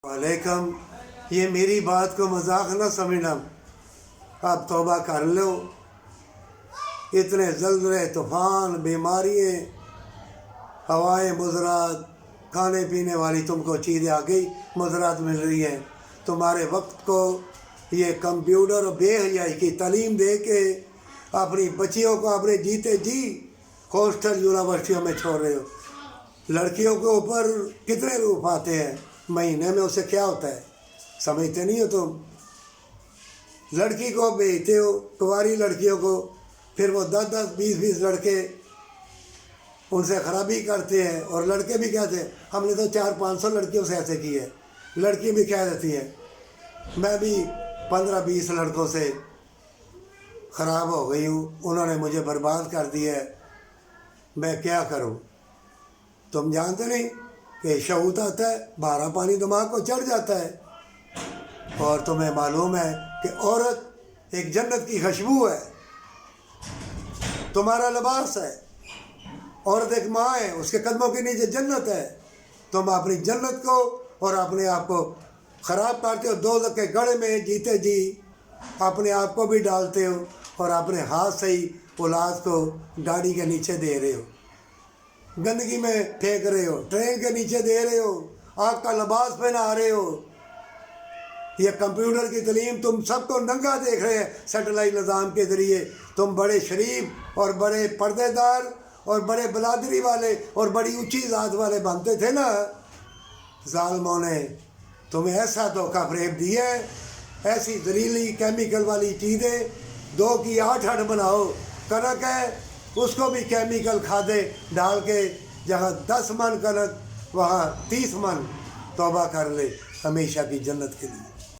वालेकुम। ये मेरी बात को मजाक न समझना। आप तौबा कर लो। इतने ज़लज़ले, तूफ़ान, बीमारियाँ, हवाएं मुज़रात, खाने पीने वाली तुमको चीज़ें आ गई, मुज़रात मिल रही हैं। तुम्हारे वक्त को ये कंप्यूटर और बेहयाई की तालीम दे के अपनी बच्चियों को अपने जीते जी हॉस्टल यूनिवर्सिटियों में छोड़ रहे हो। लड़कियों के ऊपर कितने रूप आते हैं महीने में, उसे क्या होता है समझते नहीं हो तुम। लड़की को भेजते हो, कुंवारी लड़कियों को, फिर वो 10-10, 20-20 लड़के उनसे ख़राबी करते हैं। और लड़के भी कहते हैं हमने तो 400-500 लड़कियों से ऐसे की है। लड़की भी कह देती है मैं भी 15-20 लड़कों से ख़राब हो गई हूँ, उन्होंने मुझे बर्बाद कर दिया है, मैं क्या करूँ। तुम जानते नहीं कि शऊत आता है, भारा पानी दिमाग को चढ़ जाता है। और तुम्हें मालूम है कि औरत एक जन्नत की खुशबू है, तुम्हारा लिबास है। औरत एक माँ है, उसके कदमों के नीचे जन्नत है। तुम अपनी जन्नत को और अपने आप को ख़राब करते हो। दोज़ख के गड्ढे में जीते जी अपने आप को भी डालते हो और अपने हाथ से ही औलाद को गाड़ी के नीचे दे रहे हो, गंदगी में फेंक रहे हो, ट्रेन के नीचे दे रहे हो, आग का लिबास पहना रहे हो। ये कंप्यूटर की तालीम तुम सबको नंगा देख रहे हैं सेटेलाइट निज़ाम के ज़रिए। तुम बड़े शरीफ और बड़े पर्देदार और बड़े बलादरी वाले और बड़ी ऊंची ज़ात वाले बनते थे ना, ज़ालिमों ने तुम्हें ऐसा धोखा फरेब दिया है। ऐसी जहरीली केमिकल वाली चीज़ें 2 की 8 बनाओ। कनक है उसको भी केमिकल खादे डाल के, जहाँ 10 मन कनक वहाँ 30 मन। तौबा कर ले हमेशा की जन्नत के लिए।